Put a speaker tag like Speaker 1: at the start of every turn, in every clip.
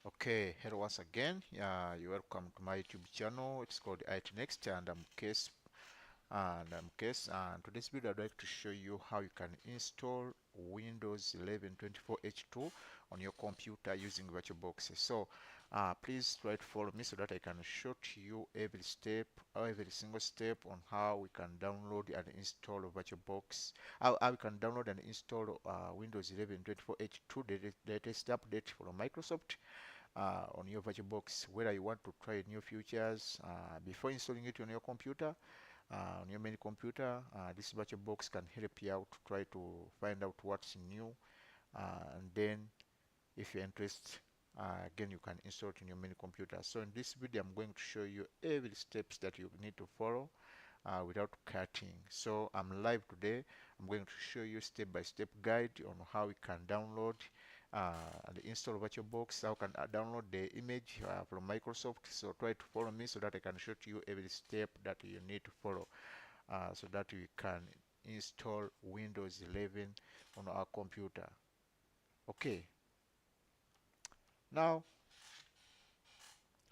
Speaker 1: Okay, hello once again. You're welcome to my YouTube channel. It's called IT Next, and I'm Case. And today's video, I'd like to show you how you can install Windows 11 24H2 on your computer using VirtualBox. So, please try to follow me so that I can show to you every step, or every single step on how we can download and install VirtualBox. How we can download and install Windows 11 24H2, the latest update from Microsoft on your VirtualBox, whether you want to try new features before installing it on your computer, on your main computer. This VirtualBox can help you out to try to find out what's new, and then if you're interested, again you can install it in your main computer. So in this video, I'm going to show you every steps that you need to follow without cutting. So I'm live today. I'm going to show you step-by-step guide on how we can download and install VirtualBox, how can download the image from Microsoft. So try to follow me so that I can show to you every step that you need to follow so that we can install Windows 11 on our computer. Okay, now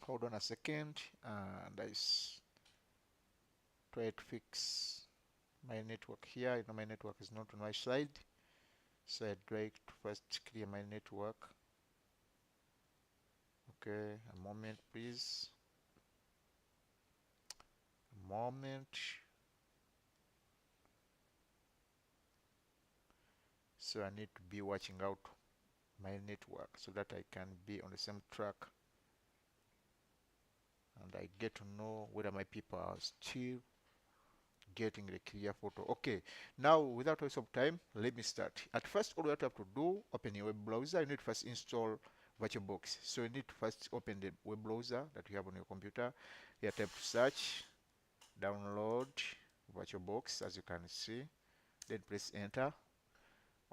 Speaker 1: hold on a second, and try to fix my network here. You know, my network is not on my side, so I'd like to first clear my network. Okay, a moment please, a moment. So I need to be watching out my network so that I can be on the same track and I get to know whether my people are still getting the clear photo. Okay, now without waste of time, let me start. At first, all you have to do, open your web browser. You need to first install VirtualBox. So you need to first open the web browser that you have on your computer. Here, type search, download VirtualBox, as you can see. Then press enter.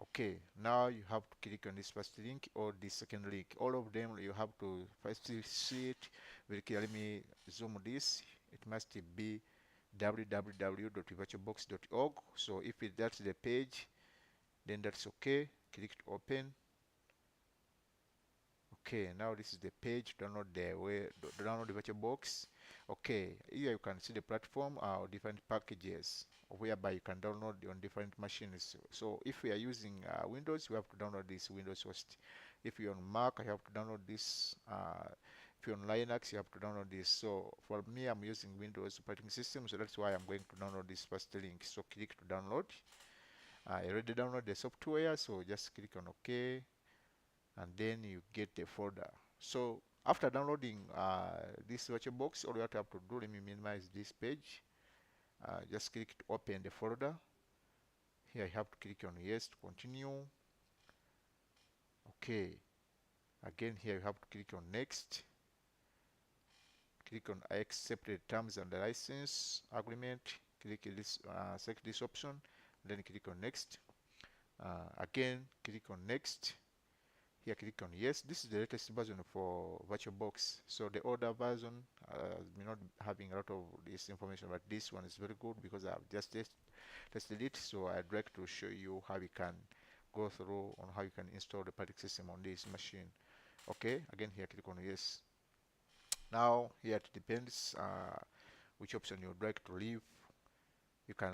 Speaker 1: Okay, now you have to click on this first link or this second link. All of them you have to first see it very clearly. Let me zoom this. It must be www.virtualbox.org. So if that's the page, then that's okay. Click to open. Okay, now this is the page. Download the VirtualBox. Okay, here you can see the platform or different packages whereby you can download on different machines. So if we are using Windows, we have to download this Windows host. If you're on Mac, I have to download this. If you're on Linux, you have to download this. So for me, I'm using Windows operating system, so that's why I'm going to download this first link. So click to download. I already downloaded the software, so just click on OK, and then you get the folder. So after downloading this VirtualBox, all you have to do, let me minimize this page. Just click to open the folder. Here I have to click on yes to continue. Okay, again here you have to click on next. Click on I accept the terms and the license agreement. Click this, select this option, then click on next. Again, click on next. Here click on yes. This is the latest version for VirtualBox. So the older version may not having a lot of this information, but this one is very good because I've just tested it. So I'd like to show you how we can go through on how you can install the operating system on this machine. Okay, again here click on yes. Now here it depends which option you would like to leave. You can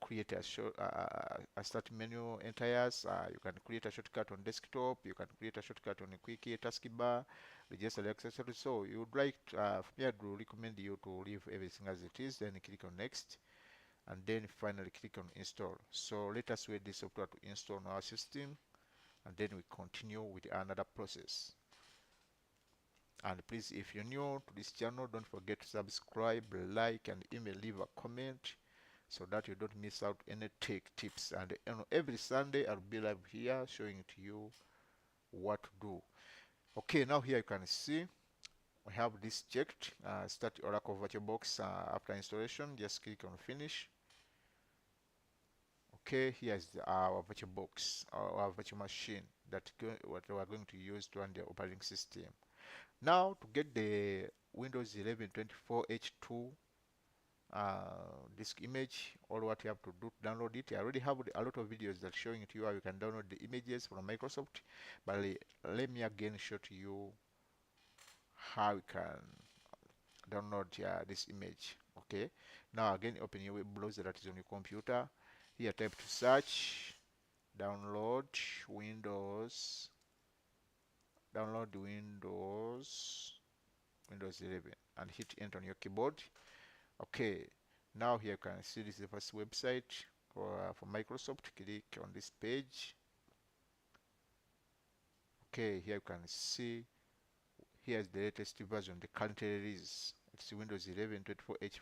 Speaker 1: create a start menu entires. You can create a shortcut on desktop. You can create a shortcut on a quick taskbar, register accessories. So you would like for me, I would recommend you to leave everything as it is. Then click on next, and then finally click on install. So let us wait this software to install on our system, and then we continue with another process. And please, if you're new to this channel, don't forget to subscribe, like, and even leave a comment so that you don't miss out any tech tips. And every Sunday I'll be live here showing to you what to do. Okay, now here you can see we have this checked. Start Oracle VirtualBox after installation. Just click on finish. Okay, here's our VirtualBox, our virtual machine what we are going to use to run the operating system. Now to get the Windows 11 24H2 disk image. All what you have to do to download it, I already have a lot of videos that showing to you how you can download the images from Microsoft, but let me again show to you how you can download this image. Okay, now again open your web browser that is on your computer. Here type to search download Windows, download Windows 11 and hit enter on your keyboard. Okay, now here you can see this is the first website for Microsoft. Click on this page. Okay, here you can see here's the latest version, the current release. It's Windows 11 24H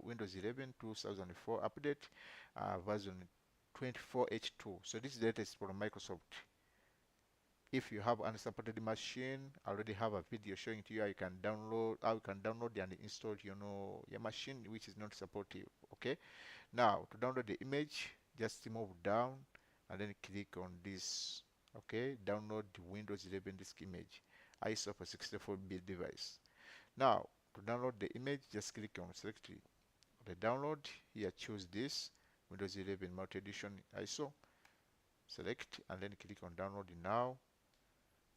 Speaker 1: Windows 11 2004 update, version 24H2. So this is the latest from Microsoft. If you have unsupported machine, I already have a video showing to you how you can download and install your machine which is not supportive. Okay, now to download the image, just move down and then click on this. Okay, download the Windows 11 disk image, ISO for 64-bit device. Now to download the image, just click on select the download. Here choose this Windows 11 multi edition ISO, select and then click on download now.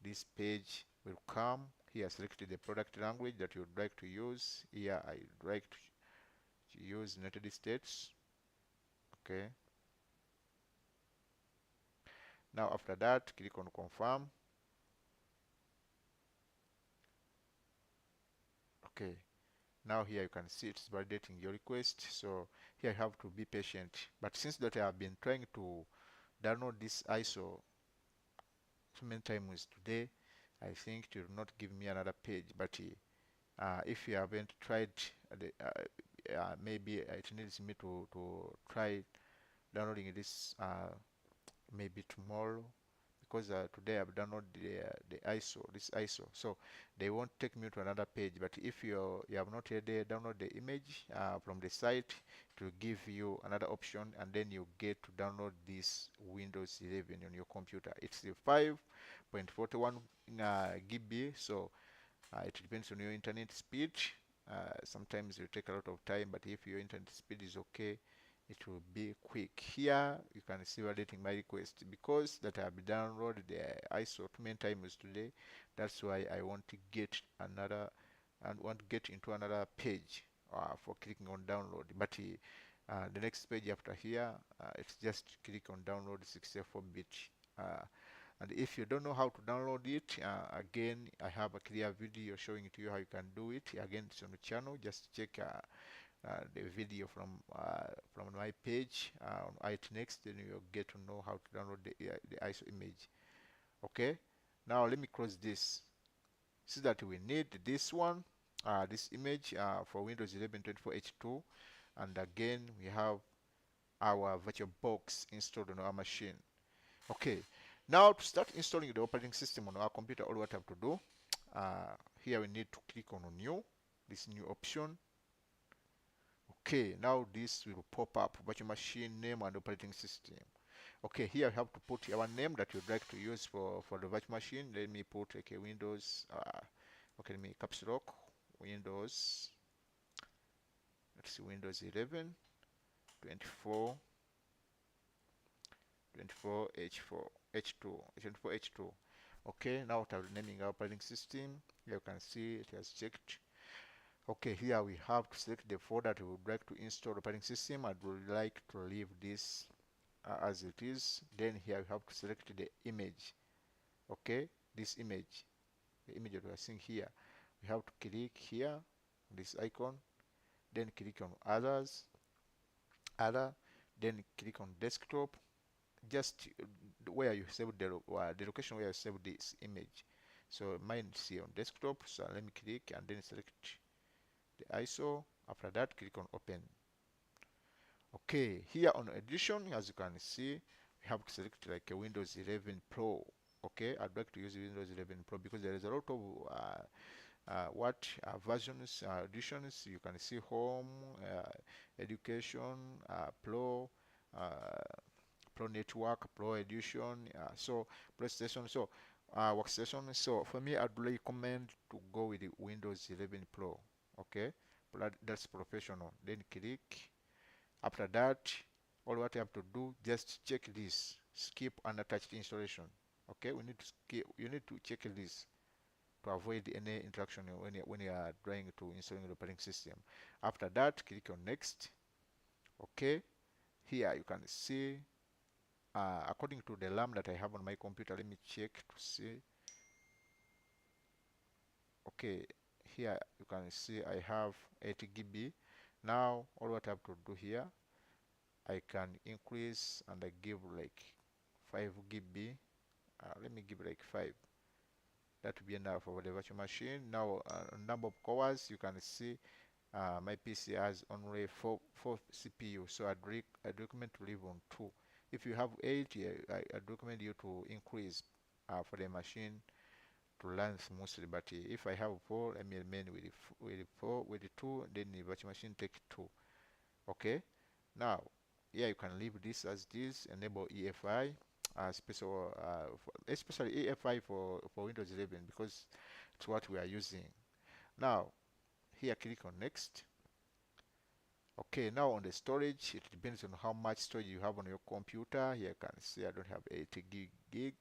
Speaker 1: This page will come. Here select the product language that you would like to use. Here I would like to use United States. Okay, now after that click on confirm. Okay, now here you can see it's validating your request, so here you have to be patient. But since that I have been trying to download this ISO so many times today, I think it will not give me another page. But if you haven't tried maybe it needs me to try downloading this maybe tomorrow, because today I've downloaded the ISO, this ISO, so they won't take me to another page. But if you have not yet download the image from the site, it will give you another option, and then you get to download this Windows 11 on your computer. It's the 5.41 GB, so it depends on your internet speed. Sometimes it will take a lot of time, but if your internet speed is okay, it will be quick. Here you can see validating my request, because that I have downloaded the ISO too many times today. That's why I want to get into another page for clicking on download. But the next page after here, it's just click on download 64-bit. And if you don't know how to download it, again I have a clear video showing it to you how you can do it. Again, it's on the channel. Just check the video from my page on it next, then you'll get to know how to download the ISO image. Okay, now let me close this. See that we need this one, this image for Windows 11 24H2, and again we have our VirtualBox installed on our machine. Okay, now to start installing the operating system on our computer, all what I have to do, here we need to click on new, this new option. Okay, now this will pop up, virtual machine name and operating system. Okay, here I have to put our name that you'd like to use for the virtual machine. Let me put like a Windows, okay, let me caps lock, Windows, let's see, Windows 11, 24, 24H4, H2, 24H2. Okay, now after naming our operating system, here you can see it has checked. Okay, here we have to select the folder that we would like to install the operating system. I would like to leave this as it is. Then here we have to select the image. Okay, this image, the image that we are seeing here. We have to click here, this icon, then click on others, then click on desktop, just where you save the location where you save this image. So mine is here on desktop, so let me click and then select the ISO. After that, click on open. Okay, here on edition, as you can see, we have to select like a Windows 11 Pro. Okay, I'd like to use Windows 11 Pro because there is a lot of versions, editions. You can see home, education, Pro, Pro Network, Pro Edition, so PlayStation, so workstation. So for me, I'd recommend to go with the Windows 11 Pro. Okay, that's professional. Then click. After that, all what you have to do, just check this, skip unattached installation. Okay, we need to skip, you need to check this to avoid any interaction when you are trying to install the operating system. After that, click on next. Okay, here you can see according to the RAM that I have on my computer. Let me check to see. Okay, here you can see I have 8 GB. Now all what I have to do here, I can increase and I give like 5 GB. Let me give like 5. That will be enough for the virtual machine. Now number of cores, you can see my PC has only 4 CPU, so I'd recommend to leave on 2. If you have 8, I'd recommend you to increase for the machine to run smoothly. But if I have 4, let me remain with 2. Then the virtual machine take 2. Okay. Now, yeah, you can leave this as this. Enable EFI, especially EFI for Windows 11 because it's what we are using. Now, here click on next. Okay, now on the storage, it depends on how much storage you have on your computer. Here you can see I don't have 80 gig.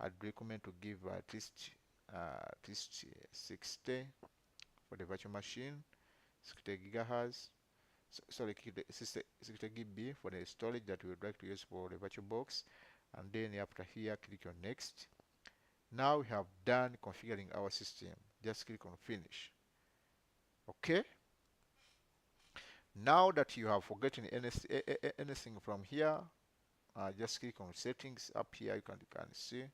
Speaker 1: I'd recommend to give at least 60 for the virtual machine, 60 gigahertz. Sorry, 60 GB for the storage that we would like to use for the VirtualBox. And then after here, click on next. Now we have done configuring our system. Just click on finish. Okay. Now that you have forgotten anything from here, just click on settings. Up here you can see.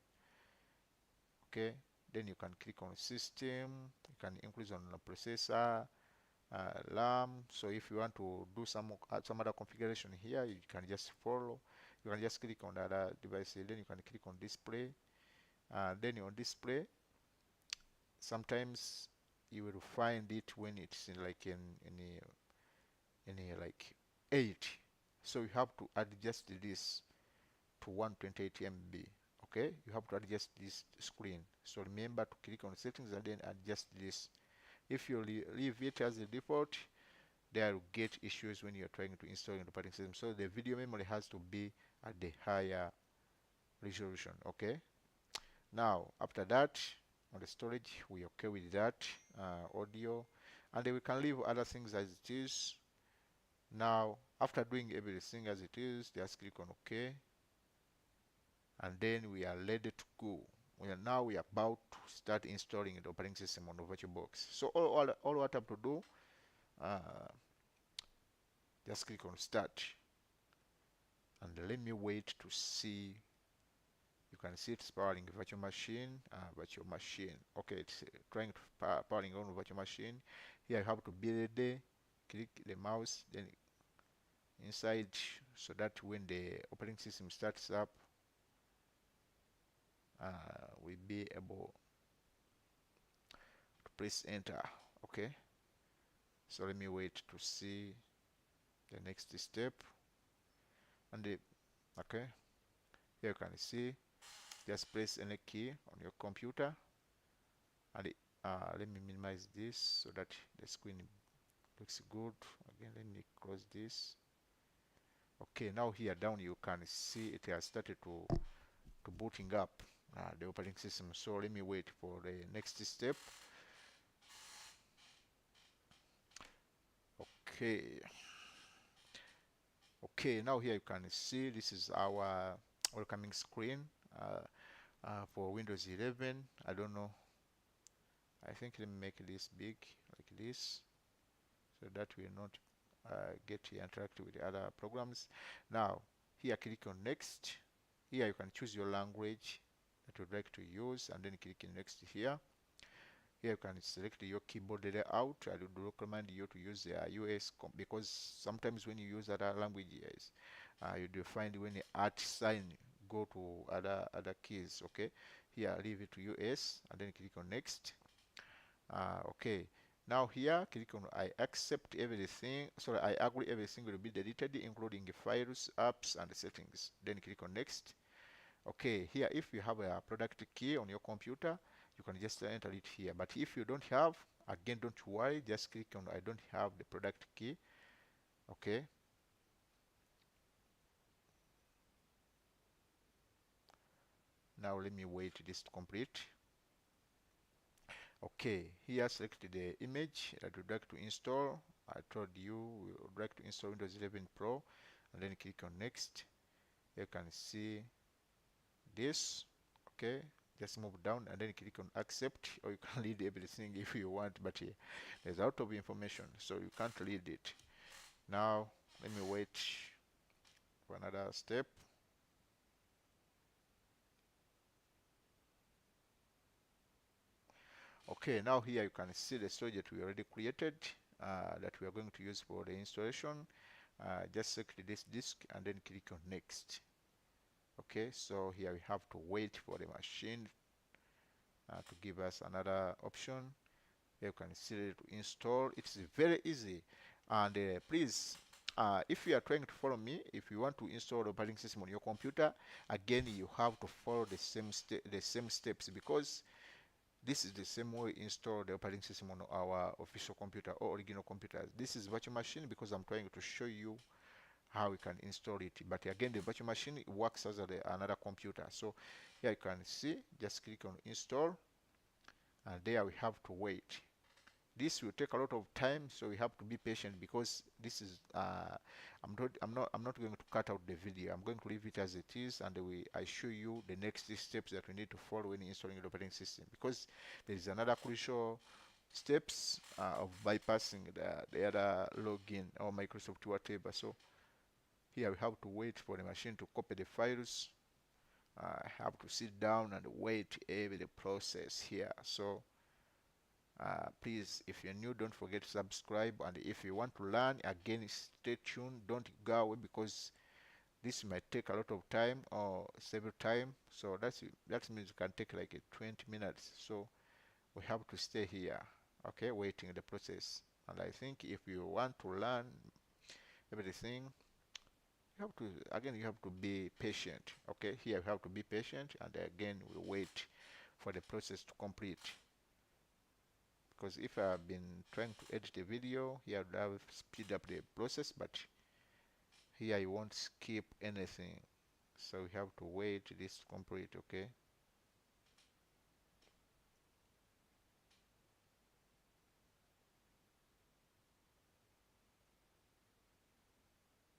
Speaker 1: Okay, then you can click on system. You can increase on the processor, RAM. So if you want to do some other configuration here, you can just follow. You can just click on the other devices. Then you can click on display. Then on display, sometimes you will find it when it's in like in like 8. So you have to adjust this to 128 MB. Okay, you have to adjust this screen. So remember to click on settings and then adjust this. If you leave it as the default, there will get issues when you're trying to install the operating system. So the video memory has to be at the higher resolution. Okay, now after that, on the storage, we're okay with that. Audio, and then we can leave other things as it is. Now after doing everything as it is, just click on OK, and then we are ready to go. We are about to start installing the operating system on the VirtualBox. So all what I have to do, just click on start, and let me wait to see. You can see it's powering the virtual machine. Okay, it's trying to powering on the virtual machine. Here you have to be ready. Click the mouse, then inside, so that when the operating system starts up, we'll be able to press enter. Okay, so let me wait to see the next step. And okay, here you can see, just press any key on your computer, and let me minimize this so that the screen looks good. Again, let me close this. Okay, now here down you can see it has started to booting up the operating system. So let me wait for the next step. Okay, now here you can see this is our welcoming screen for Windows 11. I don't know, I think let me make this big like this so that we will not get to interact with the other programs. Now here click on next. Here you can choose your language that you would like to use, and then click on next here. Here you can select your keyboard layout. I would recommend you to use the US because sometimes when you use other languages, you do find when the @ sign go to other keys. Okay, here leave it to US and then click on next. Okay, now here click on I accept everything. Sorry, I agree everything will be deleted, including the files, apps, and settings. Then click on next. Okay, here if you have a product key on your computer, you can just enter it here. But if you don't have, Again, don't worry, just click on I don't have the product key. Okay, now let me wait this to complete. Okay, here select the image that you'd like to install. I told you we would like to install Windows 11 Pro, and then click on next. You can see this. Okay, just move down and then click on accept, or you can read everything if you want, but here there's a lot of information, so you can't read it. Now let me wait for another step. Okay, now here you can see the storage that we already created, that we are going to use for the installation. Just select this disk and then click on next. Okay, so here we have to wait for the machine to give us another option. You can see it to install. It's very easy. And please, if you are trying to follow me, if you want to install the operating system on your computer, again you have to follow the same steps, because this is the same way we install the operating system on our official computer or original computers. This is virtual machine because I'm trying to show you how we can install it. But again, the virtual machine works as another computer. So here you can see, just click on install, and there we have to wait. This will take a lot of time, so we have to be patient, because this is I'm not going to cut out the video. I'm going to leave it as it is, and I show you the next steps that we need to follow when installing the operating system, because there is another crucial steps of bypassing the other login or Microsoft whatever. So here we have to wait for the machine to copy the files. I have to sit down and wait every process here. So please, if you're new, don't forget to subscribe, and if you want to learn, again, stay tuned, don't go away, because this might take a lot of time or several time. So that means it can take like 20 minutes, so we have to stay here, okay, waiting the process. And I think if you want to learn everything, you have to be patient. Okay, here you have to be patient, and again we wait for the process to complete. Because if I've been trying to edit a video, here I would have speed up the process, but here I won't skip anything. So we have to wait this to complete. Okay.